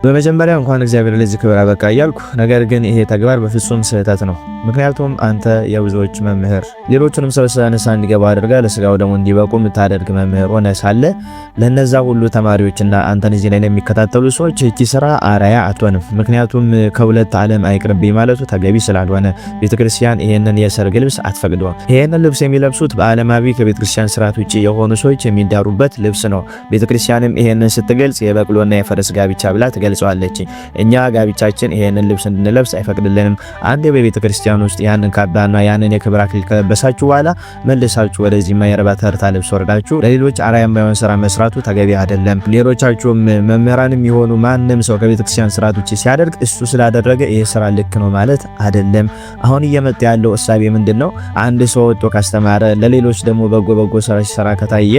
በመጀመሪያ እንኳን እግዚአብሔር ለዚህ ክብር አበቃ እያልኩ ነገር ግን ይሄ ተግባር በፍጹም ስህተት ነው። ምክንያቱም አንተ የብዙዎች መምህር ሌሎችንም ሰው ንሳ እንዲገባ አድርጋ ለስጋው ደግሞ እንዲበቁ የምታደርግ መምህር ሆነ ሳለ ለነዛ ሁሉ ተማሪዎችና አንተን እዚህ ላይ የሚከታተሉ ሰዎች እቺ ስራ አራያ አትሆንም። ምክንያቱም ከሁለት ዓለም አይቅርብኝ ማለቱ ተገቢ ስላልሆነ ቤተክርስቲያን ይሄንን የሰርግ ልብስ አትፈቅደውም። ይሄንን ልብስ የሚለብሱት በዓለማዊ ከቤተክርስቲያን ስርዓት ውጪ የሆኑ ሰዎች የሚዳሩበት ልብስ ነው። ቤተክርስቲያንም ይሄንን ስትገልጽ የበቅሎና የፈረስ ጋብቻ ብላ ገልጿለች። እኛ ጋብቻችን ይሄንን ልብስ እንድንለብስ አይፈቅድልንም። አንዴ በቤተክርስቲያን ውስጥ ያንን ካባና ያንን የክብር አክሊል ከለበሳችሁ በኋላ መልሳችሁ ወደዚህ የማይረባ ተርታ ልብስ ወርዳችሁ ለሌሎች አርአያ የማይሆን ስራ መስራቱ ተገቢ አይደለም። ሌሎቻችሁም መምህራንም የሆኑ ማንም ሰው ከቤተክርስቲያን ስርዓት ውጪ ሲያደርግ እሱ ስላደረገ ይሄ ስራ ልክ ነው ማለት አይደለም። አሁን እየመጣ ያለው እሳቤ ምንድነው? አንድ ሰው ወጥቶ ካስተማረ ለሌሎች ደግሞ በጎ ስራ ሲሰራ ከታየ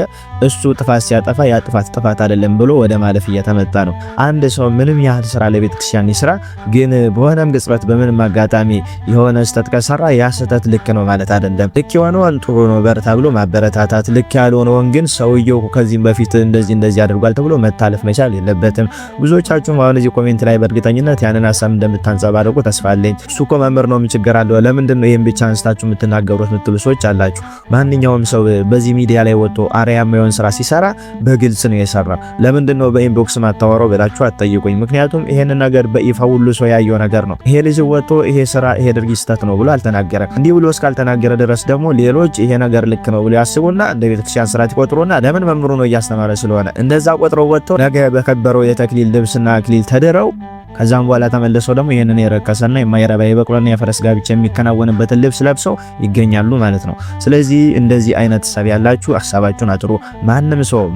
እሱ ጥፋት ሲያጠፋ ያ ጥፋት አይደለም ብሎ ወደ ማለፍ እየተመጣ ነው። አንድ ሰው ምንም ያህል ስራ ለቤተክርስቲያን ይስራ፣ ግን በሆነም ግጽበት በምንም አጋጣሚ የሆነ ስተት ከሰራ ያ ስተት ልክ ነው ማለት አይደለም። ልክ የሆነውን ጥሩ ነው በርታ ብሎ ማበረታታት፣ ልክ ያልሆነውን ግን ሰውየው ከዚህም በፊት እንደዚህ አድርጓል ተብሎ መታለፍ መቻል የለበትም። ብዙዎቻችሁም አሁን እዚህ ኮሜንት ላይ በእርግጠኝነት ያንን ሐሳብ እንደምታንጸባርቁ ተስፋ አለኝ። እሱ እኮ መምህር ነው ምን ችግር አለው? ለምንድነው ይሄን ብቻ አንስታችሁ የምትናገሩት የምትሉ ሰዎች አላችሁ። ማንኛውም ሰው በዚህ ሚዲያ ላይ ወጥቶ አርአያ የማይሆን ስራ ሲሰራ በግልጽ ነው የሰራ። ለምንድነው በኢንቦክስ ማታወራው ብላችሁ አትጠይቁኝ። ምክንያቱም ይሄን ነገር በይፋ ሁሉ ሰው ያየው ነገር ነው። ይሄ ልጅ ወጥቶ ይሄ ስራ ይሄ ድርጊት ስተት ነው ብሎ አልተናገረም። እንዲህ ብሎ እስካልተናገረ ድረስ ደግሞ ሌሎች ይሄ ነገር ልክ ነው ብሎ ያስቡና እንደ ቤተክርስቲያን ስርዓት ይቆጥሩና ለምን መምሩ ነው እያስተማረ ስለሆነ እንደዛ ቆጥረው ወጥተው ነገ በከበረው የተክሊል ልብስና አክሊል ተደረው ከዛም በኋላ ተመለሰው ደግሞ ይሄንን የረከሰና የማይረባ የበቅሎና የፈረስ ጋብቻ የሚከናወንበትን ልብስ ለብሰው ይገኛሉ ማለት ነው። ስለዚህ እንደዚህ አይነት ሐሳብ ያላችሁ ሐሳባችሁን አጥሩ።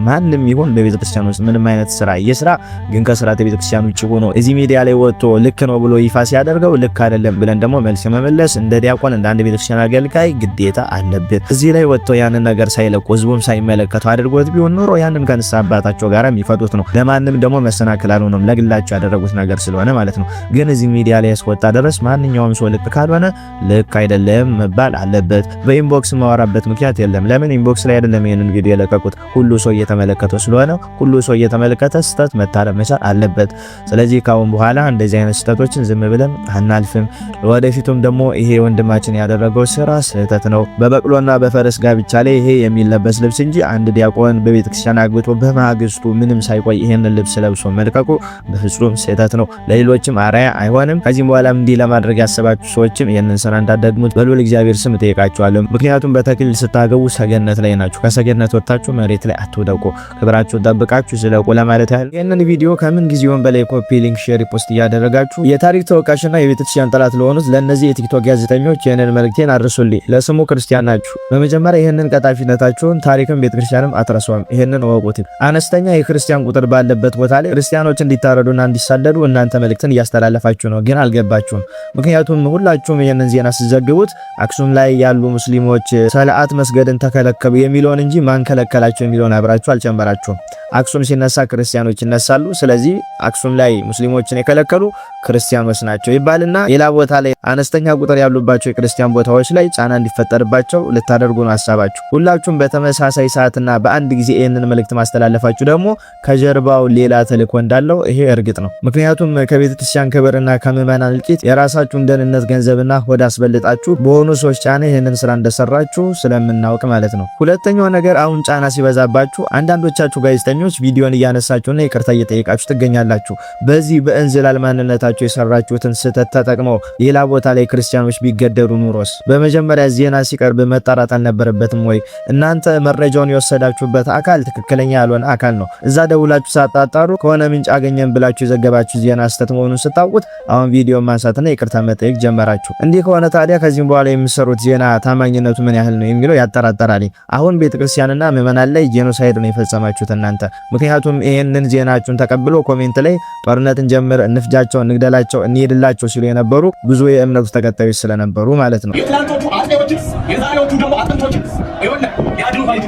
ማንም ይሁን በቤተክርስቲያን ውስጥ ምንም አይነት ስራ ይስራ፣ ግን ከስርዓተ ቤተክርስቲያን ውጪ ሆኖ እዚህ ሚዲያ ላይ ወጥቶ ልክ ነው ብሎ ይፋ ሲያደርገው ልክ አይደለም ብለን ደግሞ መልስ መመለስ እንደ ዲያቆን እንደ አንድ ቤተክርስቲያን አገልጋይ ግዴታ አለብን። እዚህ ላይ ወጥቶ ያንን ነገር ሳይለቁ ህዝቡም ሳይመለከተው አድርጎት ቢሆን ኖሮ ያንን ከንሳ አባታቸው ጋር የሚፈቱት ነው። ለማንም ደግሞ መሰናክል አልሆነም፣ ለግላቸው ያደረጉት ነገር ስለሆነ ማለት ነው። ግን እዚህ ሚዲያ ላይ ያስወጣ ድረስ ማንኛውም ሰው ልክ ካልሆነ ልክ አይደለም መባል አለበት። በኢንቦክስ ማወራበት ምክንያት የለም። ለምን ኢንቦክስ ላይ አይደለም ይሄንን ቪዲዮ የለቀቁት? ሁሉ ሰው እየተመለከተው ስለሆነ ሁሉ ሰው እየተመለከተ ስተት መታረም መቻል አለበት። ስለዚህ ካሁን በኋላ እንደዚህ አይነት ስተቶችን ዝም ብለን አናልፍም። ወደፊቱም ደግሞ ይሄ ወንድማችን ያደረገው ስራ ስህተት ነው። በበቅሎና በፈረስ ጋብቻ ላይ ይሄ የሚለበስ ልብስ እንጂ አንድ ዲያቆን በቤተክርስቲያን አግብቶ በማግስቱ ምንም ሳይቆይ ይሄንን ልብስ ለብሶ መልቀቁ በፍጹም ስህተት ነው። ለሌሎችም አርአያ አይሆንም። ከዚህም በኋላም እንዲህ ለማድረግ ያሰባችሁ ሰዎችም ይሄንን ስራ እንዳትደግሙት በልዑል እግዚአብሔር ስም እጠይቃችኋለሁ። ምክንያቱም በተክሊል ስታገቡ ሰገነት ላይ ናችሁ። ከሰገነት ወጣችሁ መሬት ላይ አትወደቁ። ክብራችሁን ጠብቃችሁ ስለቁ ለማለት ያህል ይሄንን ቪዲዮ ከምን ጊዜውም በላይ ኮፒ፣ ሊንክ፣ ሼር፣ ፖስት እያደረጋችሁ የታሪክ ተወቃሽና የቤተክርስቲያን ጠላት ለሆኑት ለነዚህ የቲክቶክ ጋዜጠኞች ይሄንን መልእክቴን አድርሱልኝ። ለስሙ ክርስቲያን ናችሁ። በመጀመሪያ ይሄንን ቀጣፊነታችሁን ታሪክም ቤተክርስቲያንም አትረሷም። ይሄንን ወቁት። አነስተኛ የክርስቲያን ቁጥር ባለበት ቦታ ላይ ክርስቲያኖች እንዲታረዱና እንዲሳደዱ እናንተ መልእክትን እያስተላለፋችሁ ነው፣ ግን አልገባችሁም። ምክንያቱም ሁላችሁም ይሄንን ዜና ሲዘግቡት አክሱም ላይ ያሉ ሙስሊሞች ሰላት መስገድን ተከለከሉ የሚለውን እንጂ ማን ከለከላቸው የሚለውን አብራችሁ አልጨመራችሁም። አክሱም ሲነሳ ክርስቲያኖች ይነሳሉ። ስለዚህ አክሱም ላይ ሙስሊሞችን የከለከሉ ክርስቲያኖች ናቸው ይባልና ሌላ ቦታ ላይ አነስተኛ ቁጥር ያሉባቸው የክርስቲያን ቦታዎች ላይ ጫና እንዲፈጠርባቸው ልታደርጉ ነው ሐሳባችሁ። ሁላችሁም በተመሳሳይ ሰዓትና በአንድ ጊዜ ይሄንን መልእክት ማስተላለፋችሁ ደግሞ ከጀርባው ሌላ ተልእኮ እንዳለው ይሄ እርግጥ ነው። ምክንያቱም ከቤተክርስቲያን ክብርና ከምዕመናን እልቂት የራሳችሁን ደህንነት ገንዘብና ወደ አስበልጣችሁ በሆኑ ሰዎች ጫና ይሄንን ስራ እንደሰራችሁ ስለምናውቅ ማለት ነው። ሁለተኛው ነገር አሁን ጫና ሲበዛባችሁ አንዳንዶቻችሁ ጋዜጠኞች ቪዲዮን እያነሳችሁና ይቅርታ እየጠየቃችሁ ትገኛላችሁ። በዚህ በእንዝላል ማንነታችሁ የሰራችሁትን ስህተት ተጠቅመው ሌላ ቦታ ላይ ክርስቲያኖች ቢገደሉ ኑሮስ? በመጀመሪያ ዜና ሲቀርብ መጣራት አልነበረበትም ወይ? እናንተ መረጃውን የወሰዳችሁበት አካል ትክክለኛ ያልሆነ አካል ነው። እዛ ደውላችሁ ሳጣጣሩ ከሆነ ምንጭ አገኘን ብላችሁ የዘገባችሁ ዜና ስህተት መሆኑን ስታውቁት አሁን ቪዲዮ ማንሳትና ይቅርታ መጠየቅ ጀመራችሁ። እንዲህ ከሆነ ታዲያ ከዚህም በኋላ የምትሰሩት ዜና ታማኝነቱ ምን ያህል ነው የሚለው ያጠራጠራል። አሁን ቤተክርስቲያንና ምዕመናን ላይ ጄኖሳይድ ነው የፈጸማችሁት እናንተ። ምክንያቱም ይሄንን ዜናችሁን ተቀብሎ ኮሜንት ላይ ጦርነትን ጀምር፣ እንፍጃቸው፣ እንግደላቸው፣ እንሄድላቸው ሲሉ የነበሩ ብዙ የእምነቱ ተከታዮች ስለነበሩ ማለት ነው። የትላንቶቹ አጤዎች የዛሬዎቹ ደግሞ አጥንቶች ይወና ያድኑ ባይቱ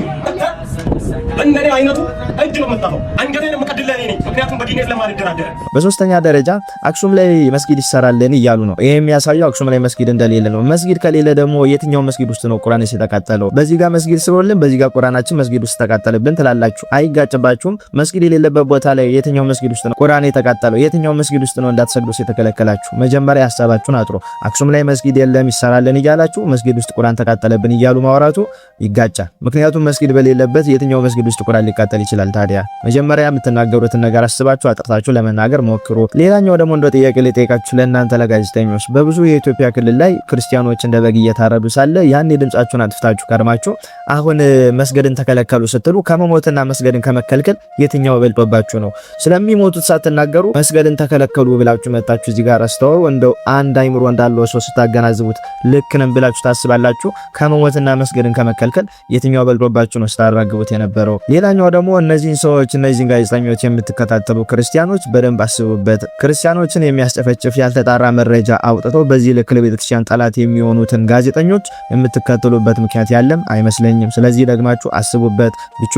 በእንደኔ አይነቱ እጅ ነው መጣው አንገቴን መቀድለኔ ነኝ ምክንያቱም በዲኔ ስለማንደራደር። በሶስተኛ ደረጃ አክሱም ላይ መስጊድ ይሰራልን እያሉ ነው። ይሄ የሚያሳየው አክሱም ላይ መስጊድ እንደሌለ ነው። መስጊድ ከሌለ ደግሞ የትኛው መስጊድ ውስጥ ነው ቁርአን የተቃጠለው? በዚህ ጋር መስጊድ ስለሆነልን በዚህ ጋር ቁርአናችን መስጊድ ውስጥ ተቃጠለብን ትላላችሁ። አይጋጭባችሁም? መስጊድ የሌለበት ቦታ ላይ የትኛው መስጊድ ውስጥ ነው ቁርአን የተቃጠለው? የትኛው መስጊድ ውስጥ ነው እንዳትሰግዱ የተከለከላችሁ? መጀመሪያ ሐሳባችሁን አጥሩ። አክሱም ላይ መስጊድ የለም ይሰራልን እያላችሁ መስጊድ ውስጥ ቁርአን ተቃጠለብን እያሉ ማውራቱ ይጋጫል። ምክንያቱም መስጊድ በሌለበት የትኛው መስጊድ ውስጥ ቁርአን ሊቃጠል ይችላል? ታዲያ መጀመሪያ የምትናገሩትን ነገር አስባችሁ አጥርታችሁ ለመናገር ሞክሩ። ሌላኛው ደግሞ እንደ ጥያቄ ልጠይቃችሁ ለእናንተ ለጋዜጠኞች፣ በብዙ የኢትዮጵያ ክልል ላይ ክርስቲያኖች እንደ በግ እየታረዱ ሳለ ያን ድምጻችሁን አጥፍታችሁ ቀርማችሁ አሁን መስገድን ተከለከሉ ስትሉ ከመሞትና መስገድን ከመከልከል የትኛው በልጦባችሁ ነው? ስለሚሞቱት ሳትናገሩ መስገድን ተከለከሉ ብላችሁ መጣችሁ እዚህ ጋር አስተዋሩ። እንደው አንድ አይምሮ እንዳለው ሰው ስታገናዝቡት ልክ ነን ብላችሁ ታስባላችሁ? ከመሞትና መስገድን ከመከልከል የትኛው በልጦባችሁ ነው ስታራግቡት የነበረው? ሌላኛው ደግሞ እነዚህን ሰዎች እነዚህን ጋዜጠኞች የምትከታተሉ ክርስቲያኖች በደንብ አስቡበት። ክርስቲያኖችን የሚያስጨፈጭፍ ያልተጣራ መረጃ አውጥተው በዚህ ልክ ለቤተክርስቲያን ጠላት የሚሆኑትን ጋዜጠኞች የምትከተሉበት ምክንያት ያለም አይመስለኝም። ስለዚህ ደግማችሁ አስቡበት።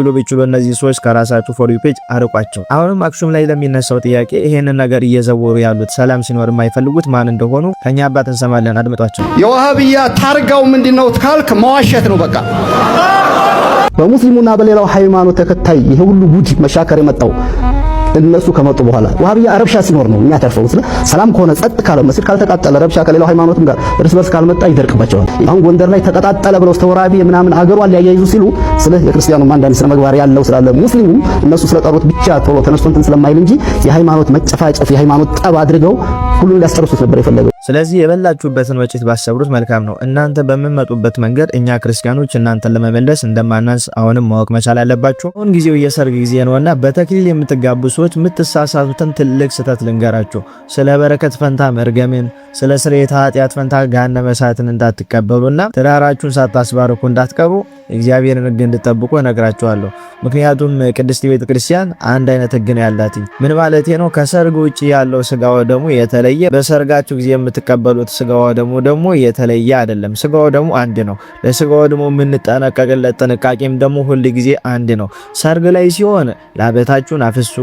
ቢችሉ እነዚህ ሰዎች ከራሳችሁ ፎር ዩ ፔጅ አርቋቸው። አሁንም አክሱም ላይ ለሚነሳው ጥያቄ ይሄንን ነገር እየዘወሩ ያሉት ሰላም ሲኖር የማይፈልጉት ማን እንደሆኑ ከኛ አባት እንሰማለን። አድምጧቸው። የዋሃብያ ታርጋው ምንድነው ካልክ መዋሸት ነው በቃ። በሙስሊሙና በሌላው ሃይማኖት ተከታይ ይሄ ሁሉ ጉድ መሻከር የመጣው እነሱ ከመጡ በኋላ ዋሃብያ ረብሻ ሲኖር ነው የሚያተርፈው። ሰላም ከሆነ ጸጥ ካለ መስጊድ ካልተቃጠለ ረብሻ ከሌላው ሃይማኖትም ጋር እርስ በርስ ካልመጣ ይደርቅባቸዋል። አሁን ጎንደር ላይ ተቀጣጠለ ብለው ተወራቢ ምናምን አገሯን ሊያያይዙ ሲሉ ስለ የክርስቲያኑም አንዳንድ ስነ ምግባር ያለው ስላለ ሙስሊሙ እነሱ ስለጠሩት ብቻ ቶሎ ተነስቶ እንትን ስለማይል እንጂ የሃይማኖት መጨፋጨፍ የሃይማኖት ጠብ አድርገው ሁሉን ሊያስጨርሱት ነበር የፈለገው። ስለዚህ የበላችሁበትን ወጪት ባሰብሩት መልካም ነው። እናንተ በምትመጡበት መንገድ እኛ ክርስቲያኖች እናንተን ለመመለስ እንደማናንስ አሁንም ማወቅ መቻል አለባችሁ። አሁን ጊዜው የሰርግ ጊዜ ነውና በተክሊል የምትጋቡ ሰዎች የምትሳሳቱትን ትልቅ ስህተት ልንገራችሁ። ስለ በረከት ፈንታ መርገምን፣ ስለ ስርየተ ኃጢአት ፈንታ ገሃነመ እሳትን እንዳትቀበሉና ትዳራችሁን ሳታስባርኩ እንዳትቀሩ እግዚአብሔርን ሕግ እንድትጠብቁ እነግራችኋለሁ። ምክንያቱም ቅድስት ቤተ ክርስቲያን አንድ አይነት ሕግ ነው ያላት። ምን ማለት ነው? ከሰርግ ውጪ ያለው ስጋው ደግሞ የተለየ፣ በሰርጋችሁ ጊዜ የምትቀበሉት ስጋው ደግሞ የተለየ አይደለም። ስጋው ደግሞ አንድ ነው። ለስጋው ደግሞ የምንጠነቀቅለት ጥንቃቄም ደግሞ ሁሉ ጊዜ አንድ ነው። ሰርግ ላይ ሲሆን ላበታችሁን አፍሱ፣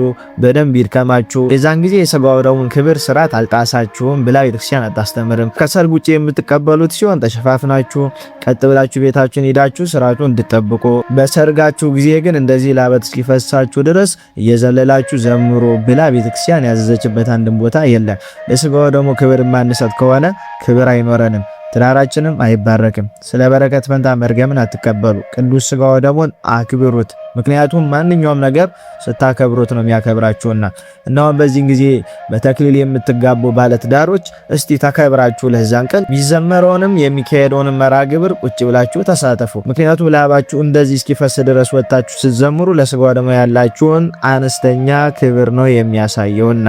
በደንብ ይድከማችሁ። የዛን ጊዜ የስጋው ደግሞ ክብር ስርዓት አልጣሳችሁም ብላ ቤተክርስቲያን አታስተምርም። ከሰርግ ውጪ የምትቀበሉት ሲሆን ተሸፋፍናችሁ ቀጥ ብላችሁ ቤታችሁን ሄዳችሁ ስርዓቱን እንድትጠብቁ፣ በሰርጋችሁ ጊዜ ግን እንደዚህ ላበት እስኪፈሳችሁ ድረስ እየዘለላችሁ ዘምሩ ብላ ቤተክርስቲያን ያዘዘችበት አንድም ቦታ የለም። ለስጋው ደግሞ ክብር ማንሰጥ ከሆነ ክብር አይኖረንም፣ ትዳራችንም አይባረክም። ስለ በረከት ፈንታ መርገምን አትቀበሉ። ቅዱስ ስጋው ደሙን አክብሩት። ምክንያቱም ማንኛውም ነገር ስታከብሩት ነው የሚያከብራችሁና። እናም በዚህ ጊዜ በተክሊል የምትጋቡ ባለትዳሮች እስቲ ተከብራችሁ ለዛን ቀን የሚዘመረውንም የሚካሄደውንም መርሐ ግብር ቁጭ ብላችሁ ተሳተፉ። ምክንያቱም ላባችሁ እንደዚህ እስኪፈስ ድረስ ወጣችሁ ስትዘምሩ ለስጋው ደግሞ ያላችሁን አነስተኛ ክብር ነው የሚያሳየውና።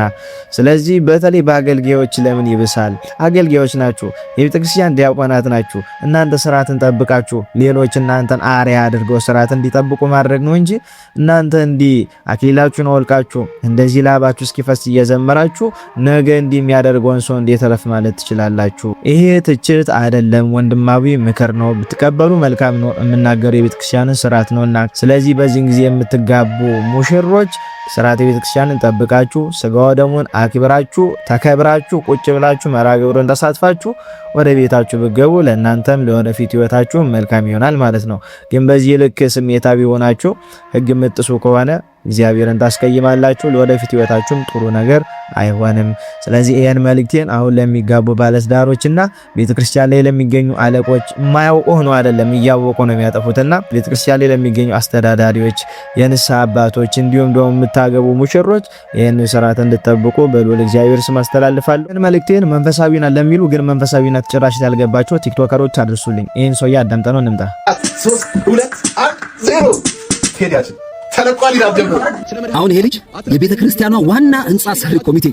ስለዚህ በተለይ በአገልጋዮች ለምን ይብሳል? አገልጋዮች ናችሁ፣ የቤተክርስቲያን ዲያቆናት ናችሁ። እናንተ ስርዓትን ጠብቃችሁ ሌሎች እናንተን አርአያ አድርገው ስርዓትን እንዲጠብቁ ማድረግ ነው እንጂ እናንተ እንዲህ አክሊላችሁን አወልቃችሁ እንደዚህ ላባችሁ እስኪፈስ እየዘመራችሁ ነገ እንዲህ የሚያደርገውን ሰው እንዴት ተረፍ ማለት ትችላላችሁ? ይሄ ትችት አይደለም፣ ወንድማዊ ምክር ነው። ብትቀበሉ መልካም ነው። የምናገረው የቤተክርስቲያንን ስርዓት ነውና። ስለዚህ በዚህ ጊዜ የምትጋቡ ሙሽሮች ስርዓተ ቤተክርስቲያንን ጠብቃችሁ ስጋው ደሙን አክብራችሁ ተከብራችሁ ቁጭ ብላችሁ መርሐ ግብሩን ተሳትፋችሁ ወደ ቤታችሁ ብትገቡ ለእናንተም ለወደፊት ህይወታችሁ መልካም ይሆናል ማለት ነው። ግን በዚህ ልክ ስሜታዊ ሆናችሁ ህግ የምትጥሱ ከሆነ እግዚአብሔርን ታስቀይማላችሁ፣ ለወደፊት ህይወታችሁም ጥሩ ነገር አይሆንም። ስለዚህ ይሄን መልእክቴን አሁን ለሚጋቡ ባለትዳሮችና ቤተክርስቲያን ላይ ለሚገኙ አለቆች የማያውቁ ሆኖ አይደለም እያወቁ ነው የሚያጠፉትና ቤተክርስቲያን ላይ ለሚገኙ አስተዳዳሪዎች፣ የንስሐ አባቶች እንዲሁም ደግሞ የምታገቡ ሙሽሮች ይሄን ስርዓት እንድትጠብቁ በልዑል እግዚአብሔር ስም አስተላልፋለሁ። ይሄን መልእክቴን መንፈሳዊና ለሚሉ ግን መንፈሳዊና ጭራሽ ያልገባቸው ቲክቶከሮች አድርሱልኝ። ይሄን ሰውዬ አዳምጠነው እንምጣ። 3 2 1 0 ሄዳችሁ ተለቋል ይላል። አሁን ይሄ ልጅ የቤተ ክርስቲያኗ ዋና ህንጻ ሰሪ ኮሚቴ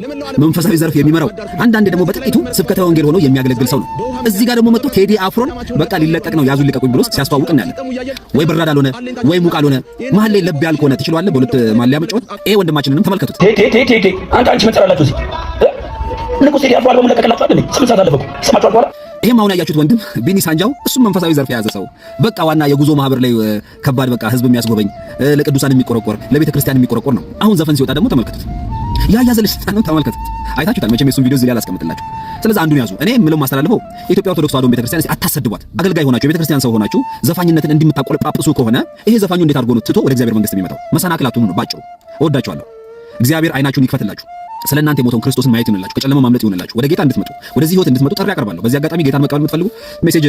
መንፈሳዊ ዘርፍ የሚመራው አንዳንድ ደግሞ በጥቂቱ ስብከተ ወንጌል ሆኖ የሚያገለግል ሰው ነው። እዚህ ጋር ደግሞ መጥቶ ቴዲ አፍሮን በቃ ሊለቀቅ ነው ያዙ ሊለቀቁኝ ብሎ ሲያስተዋውቅ እናያለን። ወይ ብራድ አልሆነ ወይ ሙቅ አልሆነ መሀል ላይ ለብ ያልክ ሆነ ትችላለህ በሁለት ማሊያ መጫወት። ይሄ ወንድማችንንም ተመልከቱት። አንተ አንቺ መጨራላችሁ እዚህ ንጉስ ቴዲ አፍሮ አልበም ለቀቀላችሁ አይደል? 8 ሰዓት አለፈው። ስማችሁ አልቋል። ይሄም አሁን ያያችሁት ወንድም ቢኒ ሳንጃው እሱም መንፈሳዊ ዘርፍ የያዘ ሰው በቃ ዋና የጉዞ ማህበር ላይ ከባድ በቃ ህዝብ የሚያስጎበኝ ለቅዱሳን የሚቆረቆር ለቤተ ክርስቲያን የሚቆረቆር ነው። አሁን ዘፈን ሲወጣ ደግሞ ተመልከቱት። ያያዘልሽ ነው ተመልከቱት። አይታችሁታል መቼም የሱን ቪዲዮ እዚህ ላይ አላስቀምጥላችሁ። ስለዚህ አንዱን ያዙ። እኔ ምንም ማስተላልፈው የኢትዮጵያ ኦርቶዶክስ ተዋሕዶ ቤተክርስቲያን አታሰድቧት። አገልጋይ ሆናችሁ የቤተክርስቲያን ሰው ሆናችሁ ዘፋኝነትን እንድምታቆለጳጵሱ ከሆነ ይሄ ዘፋኙ እንዴት አድርጎ ነው ትቶ ወደ እግዚአብሔር መንግስት የሚመጣው? መሰናክል አትሁኑ ነው ባጭሩ። እወዳችኋለሁ። እግዚአብሔር አይናችሁን ይክፈትላችሁ። ስለናንተ የሞተውን ክርስቶስን ማየት ይሁንላችሁ። ከጨለማ ማምለጥ ይሁንላችሁ። ወደ ጌታ እንድትመጡ ወደዚህ ህይወት እንድትመጡ ጥሪ አቀርባለሁ። በዚህ አጋጣሚ ጌታን መቀበል የምትፈልጉ ሜሴጅ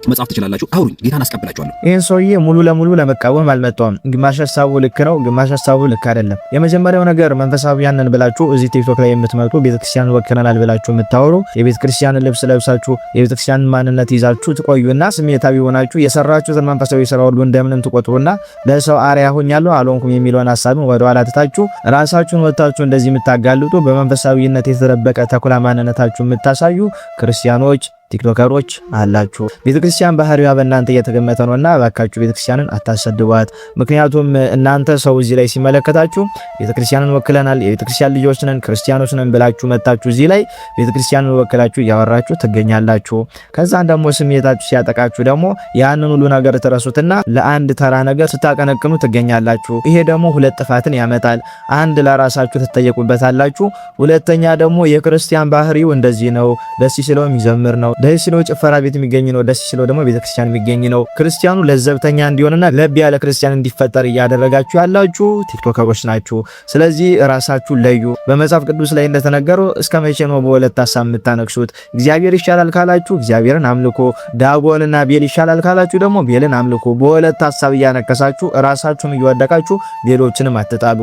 መጻፍ ትችላላችሁ። አውሩኝ፣ ጌታን አስቀብላችኋለሁ። ይሄን ሰውዬ ሙሉ ለሙሉ ለመቃወም አልመጣውም። ግማሽ ሐሳቡ ልክ ነው፣ ግማሽ ሐሳቡ ልክ አይደለም። የመጀመሪያው ነገር መንፈሳዊያንን ብላችሁ እዚህ ቲክቶክ ላይ የምትመጡ ቤተክርስቲያን ወክነናል ብላችሁ የምታወሩ የቤተክርስቲያን ልብስ ለብሳችሁ የቤተክርስቲያን ማንነት ይዛችሁ ትቆዩና ስሜታዊ ሆናችሁ የሰራችሁትን መንፈሳዊ ስራ ሁሉ እንደምንም ትቆጥሩና ለሰው አርአያ ሆኛለሁ አልሆንኩም የሚለውን ሐሳብን ወደ ኋላ ትታችሁ ራሳችሁን ወጣችሁ እንደዚህ የምታጋልጡ በመንፈሳዊነት የተደበቀ ተኩላ ማንነታችሁ የምታሳዩ ክርስቲያኖች ቲክቶከሮች አላችሁ። ቤተክርስቲያን ባህሪዋ በእናንተ እየተገመተ ነውና እባካችሁ ቤተክርስቲያንን አታሰድቧት። ምክንያቱም እናንተ ሰው እዚህ ላይ ሲመለከታችሁ ቤተክርስቲያንን ወክለናል፣ የቤተክርስቲያን ልጆች ነን፣ ክርስቲያኖች ነን ብላችሁ መጣችሁ እዚህ ላይ ቤተክርስቲያንን ወክላችሁ እያወራችሁ ትገኛላችሁ። ከዛን ደግሞ ስሜታችሁ ሲያጠቃችሁ ደግሞ ያንን ሁሉ ነገር ትረሱትና ለአንድ ተራ ነገር ስታቀነቅኑ ትገኛላችሁ። ይሄ ደግሞ ሁለት ጥፋትን ያመጣል። አንድ ለራሳችሁ ትጠየቁበታላችሁ፣ ሁለተኛ ደግሞ የክርስቲያን ባህሪው እንደዚህ ነው፣ ደስ ሲለው የሚዘምር ነው፣ ደስ ሲለው ጭፈራ ቤት የሚገኝ ነው፣ ደስ ሲለው ደግሞ ቤተክርስቲያን የሚገኝ ነው። ክርስቲያኑ ለዘብተኛ እንዲሆንና ለብ ያለ ክርስቲያን እንዲፈጠር እያደረጋችሁ ያላችሁ ቲክቶከሮች ናችሁ። ስለዚህ ራሳችሁ ለዩ። በመጽሐፍ ቅዱስ ላይ እንደተነገረው እስከ መቼ ነው በሁለት ሐሳብ የምታነክሱት? እግዚአብሔር ይሻላል ካላችሁ እግዚአብሔርን አምልኮ፣ ዳጎንና ቤል ይሻላል ካላችሁ ደግሞ ቤልን አምልኮ። በሁለት ሐሳብ እያነከሳችሁ ራሳችሁን እየወደቃችሁ ሌሎችንም አትጣሉ።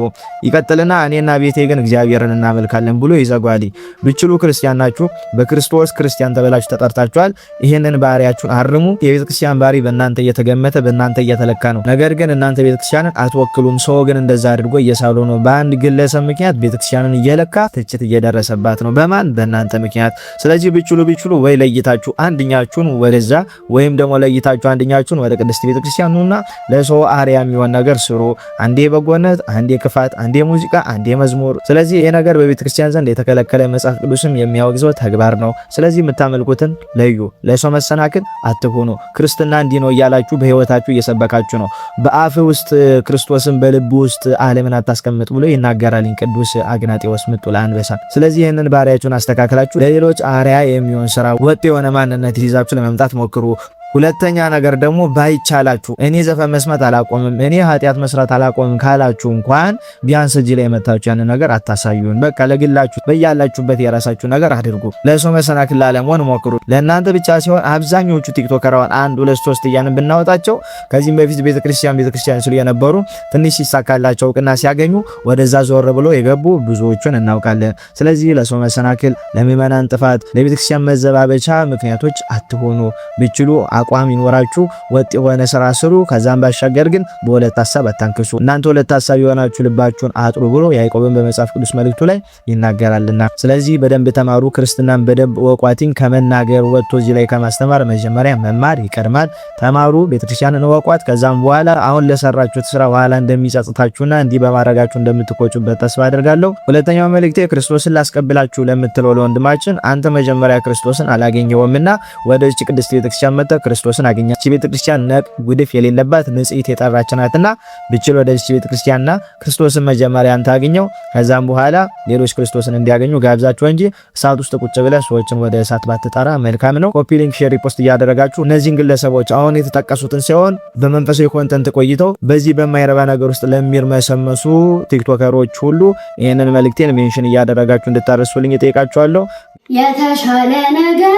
ይቀጥልና እኔና ቤቴ ግን እግዚአብሔርን እናመልካለን ብሎ ይዘጓል። ብችሉ ክርስቲያን ናችሁ፣ በክርስቶስ ክርስቲያን ተበላችሁ ተጠርታችኋል። ይሄንን ባህሪያችሁን አርሙ። የቤተክርስቲያን ባህሪ በእናንተ እየተገመተ በእናንተ እየተለካ ነው። ነገር ግን እናንተ ቤተክርስቲያንን አትወክሉም። ሰው ግን እንደዛ አድርጎ እየሳሉ ነው። በአንድ ግለሰብ ምክንያት ቤተክርስቲያንን እየለካ ትችት እየደረሰባት ነው። በማን? በእናንተ ምክንያት። ስለዚህ ብችሉ ወይ ለይታችሁ አንድኛችሁን ወደዛ ወይም ደግሞ ለይታችሁ አንድኛችሁን ወደ ቅድስት ቤተክርስቲያን ነውና ለሰው አርአያ የሚሆን ነገር ስሩ። አንዴ በጎነት፣ አንዴ ክፋት፣ አንዴ ሙዚቃ፣ አንዴ መዝሙር። ስለዚህ ይሄ ነገር በቤተክርስቲያን ዘንድ የተከለከለ መጽሐፍ ቅዱስም የሚያወግዘው ተግባር ነው። ስለዚህ የምታመልኩትን ለዩ። ለሰው መሰናክል አትሆኑ። ክርስትና እንዲህ ነው እያላችሁ በህይወታችሁ እየሰበካችሁ ነው። በአፍ ውስጥ ክርስቶስን በልብ ውስጥ ዓለምን አታስቀምጥ ብሎ ይናገራል ቅዱስ አግናጤዎስ ምጡ ለአንበሳ። ስለዚህ ይህንን ባህሪያችሁን አስተካክላችሁ ለሌሎች አርአያ የሚሆን ስራ ወጥ የሆነ ማንነት ይዛችሁ ለመምጣት ሞክሩ። ሁለተኛ ነገር ደግሞ ባይቻላችሁ እኔ ዘፈን መስማት አላቆምም፣ እኔ ኃጢአት መስራት አላቆምም ካላችሁ እንኳን ቢያንስ እዚህ ላይ መታችሁ ያን ነገር አታሳዩን። በቃ ለግላችሁ በያላችሁበት የራሳችሁ ነገር አድርጉ። ለሰው መሰናክል ላለመሆን ሞክሩ። ለእናንተ ብቻ ሲሆን አብዛኞቹ ቲክቶከራውን 1 2 3 እያልን ብናወጣቸው ከዚህም በፊት ቤተክርስቲያን ሲሉ የነበሩ ትንሽ ሲሳካላቸው እውቅና ሲያገኙ ወደዛ ዞር ብሎ የገቡ ብዙዎቹን እናውቃለን። ስለዚህ ለሰው መሰናክል፣ ለምእመናን ጥፋት፣ ለቤተክርስቲያን መዘባበቻ ምክንያቶች አትሆኑ። ብችሉ አቋም ይኖራችሁ ወጥ የሆነ ስራ ስሩ። ከዛም ባሻገር ግን በሁለት ሐሳብ አታንክሱ። እናንተ ሁለት ሐሳብ የሆናችሁ ልባችሁን አጥሩ ብሎ ያዕቆብን በመጽሐፍ ቅዱስ መልእክቱ ላይ ይናገራልና ስለዚህ በደንብ ተማሩ። ክርስትናን በደንብ ወቋቲን ከመናገር ወጥቶ እዚህ ላይ ከማስተማር መጀመሪያ መማር ይቀድማል። ተማሩ፣ ቤተክርስቲያንን ወቋት። ከዛም በኋላ አሁን ለሰራችሁት ስራ በኋላ እንደሚጸጽታችሁና እንዲህ በማድረጋችሁ እንደምትቆጩበት ተስፋ አደርጋለሁ። ሁለተኛው መልእክቴ ክርስቶስን ላስቀብላችሁ ለምትለው ለወንድማችን አንተ መጀመሪያ ክርስቶስን አላገኘውምና ወደዚህ ቅድስት ቤተክርስቲያን መጣ ክርስቶስን አገኛች። ቤተክርስቲያን ነቅ ጉድፍ የሌለባት ንጽሕት የጠራች ናትና ብችል ወደዚህ ቤተክርስቲያንና ክርስቶስን መጀመሪያ አንተ አገኘው። ከዛም በኋላ ሌሎች ክርስቶስን እንዲያገኙ ጋብዛችሁ እንጂ እሳት ውስጥ ቁጭ ብለህ ሰዎችን ወደ እሳት ባትጠራ መልካም ነው። ኮፒ ሊንክ፣ ሼር፣ ሪፖስት እያደረጋችሁ እነዚህን ግለሰቦች አሁን የተጠቀሱትን ሲሆን በመንፈሳዊ ኮንተንት ቆይተው በዚህ በማይረባ ነገር ውስጥ ለሚርመሰመሱ ቲክቶከሮች ሁሉ ይህንን መልእክቴን ሜንሽን እያደረጋችሁ እንድታረሱልኝ እጠይቃችኋለሁ። የተሻለ ነገር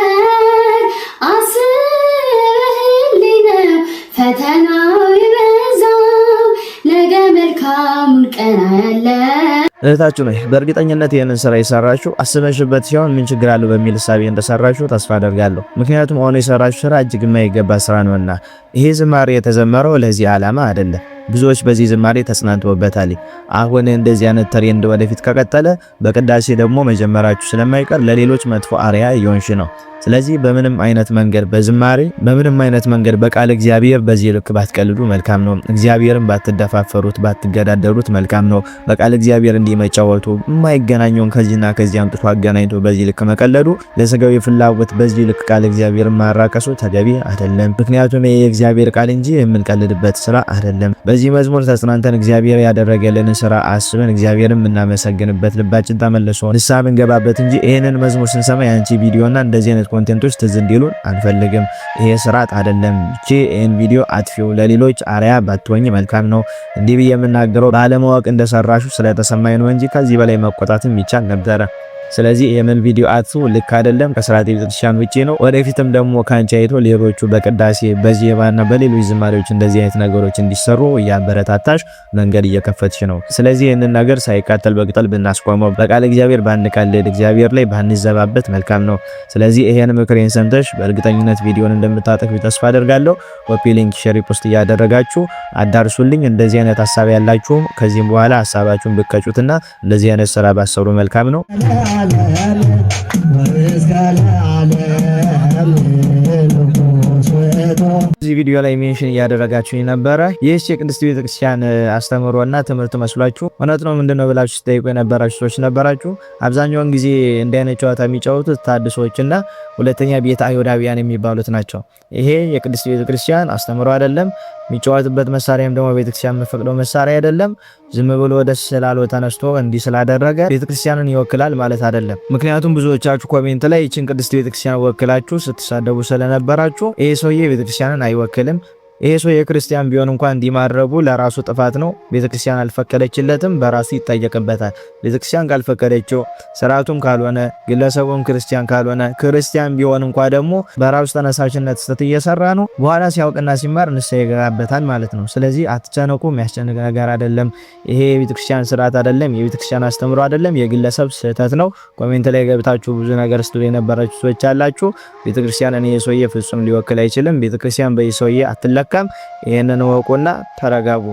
ፈተናው ይበዛው ነገ መልካሙን ቀን አለ። እህታችሁ ነኝ። በእርግጠኝነት ይህንን ስራ የሰራችሁ አስበሽበት ሲሆን ምን ችግር አለው በሚል ሐሳብ እንደሰራችሁ ተስፋ አደርጋለሁ። ምክንያቱም አሁን የሰራችሁ ስራ እጅግ የማይገባ ስራ ነውና ይሄ ዝማሬ የተዘመረው ለዚህ ዓላማ አይደለም። ብዙዎች በዚህ ዝማሬ ተጽናንተውበታል። አሁን እንደዚህ አይነት ትሬንድ ወደፊት ከቀጠለ በቅዳሴ ደግሞ መጀመራችሁ ስለማይቀር ለሌሎች መጥፎ አርአያ እየሆንሽ ነው። ስለዚህ በምንም አይነት መንገድ በዝማሬ በምንም አይነት መንገድ በቃል እግዚአብሔር በዚህ ልክ ባትቀልዱ መልካም ነው። እግዚአብሔርን ባትደፋፈሩት ባትገዳደሩት መልካም ነው። በቃል እግዚአብሔር እንዲመጫወቱ የማይገናኘውን ከዚህና ከዚህ አምጥቶ አገናኝቶ በዚህ ልክ መቀለዱ ለስጋዊ ፍላጎት በዚህ ልክ ቃል እግዚአብሔርን ማራከሱ ተገቢ አይደለም። ምክንያቱም ይሄ የእግዚአብሔር ቃል እንጂ የምንቀልድበት ስራ አይደለም። በዚህ መዝሙር ተጽናንተን እግዚአብሔር ያደረገልንን ስራ አስበን እግዚአብሔርን የምናመሰግንበት ልባችን ተመልሶ ንስሐ ብንገባበት እንጂ ይሄንን መዝሙር ስንሰማ ያንቺ ቪዲዮና እንደዚህ አይነት ኮንቴንቶች ትዝ እንዲሉን አንፈልግም። ይሄ ስርዓት አይደለም። እቺ ይሄን ቪዲዮ አጥፊው ለሌሎች አርያ ባትሆኝ መልካም ነው። እንዲህ ብዬ የምናገረው ባለማወቅ እንደሰራሹ ስለተሰማኝ ነው እንጂ ከዚህ በላይ መቆጣትም ይቻል ነበረ። ስለዚህ የምን ቪዲዮ አጥፉ ልክ አይደለም። ከስርዓተ ቤተክርስቲያን ውጪ ነው። ወደፊትም ደግሞ ካንቺ አይቶ ሌሎቹ በቅዳሴ በዜማና በሌሎች ዝማሬዎች እንደዚህ አይነት ነገሮች እንዲሰሩ እያበረታታሽ መንገድ እየከፈትሽ ነው። ስለዚህ ይህንን ነገር ሳይቃጠል በቅጠል ብናስቆመው፣ በቃል እግዚአብሔር ባንቀልድ፣ እግዚአብሔር ላይ ባንዘባበት መልካም ነው። ስለዚህ ይሄን ምክሬን ሰምተሽ በእርግጠኝነት ቪዲዮን እንደምታጠፊ ተስፋ አደርጋለሁ። ኮፒ ሊንክ፣ ሼር፣ ፖስት እያደረጋችሁ አዳርሱልኝ። እንደዚህ አይነት ሐሳብ ያላችሁ ከዚህም በኋላ ሐሳባችሁን ብትቀጩትና እንደዚህ አይነት ስራ ባሰሩ መልካም ነው። እዚህ ቪዲዮ ላይ ሜንሽን እያደረጋችሁ ነበረ። ይህች የቅድስት ቤተክርስቲያን አስተምሮና ትምህርት መስሏችሁ እውነት ነው ምንድነው ብላችሁ ስጠይቁ የነበራችሁ ሰዎች ነበራችሁ። አብዛኛውን ጊዜ እንዲህ አይነት ጨዋታ የሚጫወቱት ታድሶችና ሁለተኛ ቤተ አይሁዳውያን የሚባሉት ናቸው። ይሄ የቅድስት ቤተክርስቲያን አስተምሮ አይደለም። የሚጫወትበት መሳሪያም ደግሞ ቤተክርስቲያን የምትፈቅደው መሳሪያ አይደለም። ዝም ብሎ ደስ ስላለው ተነስቶ እንዲህ ስላደረገ ቤተክርስቲያንን ይወክላል ማለት አይደለም። ምክንያቱም ብዙዎቻችሁ ኮሜንት ላይ ይችን ቅድስት ቤተክርስቲያን ወክላችሁ ስትሳደቡ ስለነበራችሁ ይሄ ሰውዬ ቤተክርስቲያንን አይወክልም፣ ይሄ ሰው የክርስቲያን ቢሆን እንኳን እንዲማረቡ ለራሱ ጥፋት ነው። ቤተክርስቲያን አልፈቀደችለትም፣ በራሱ ይጠየቅበታል። ቤተክርስቲያን ካልፈቀደችው ስርዓቱም ካልሆነ ግለሰቡም ክርስቲያን ካልሆነ ክርስቲያን ቢሆን እንኳን ደግሞ በራሱ ተነሳሽነት ስህተት እየሰራ ነው። በኋላ ሲያውቅና ሲማር ንስሐ ይገባበታል ማለት ነው። ስለዚህ አትጨነቁ፣ የሚያስጨንቅ ነገር አይደለም። ይሄ የቤተክርስቲያን ስርዓት አይደለም፣ የቤተክርስቲያን አስተምሮ አይደለም፣ የግለሰብ ስህተት ነው። ኮሜንት ላይ ገብታችሁ ብዙ ነገር ስትሉ የነበራችሁ ሰዎች አላችሁ። ቤተክርስቲያንን ይሄ ሰውዬ ፍጹም ሊወክል አይችልም። ቤተክርስቲያን በይህ ሰውዬ አትለካም። ይሄንን ወቁና ተረጋጉ።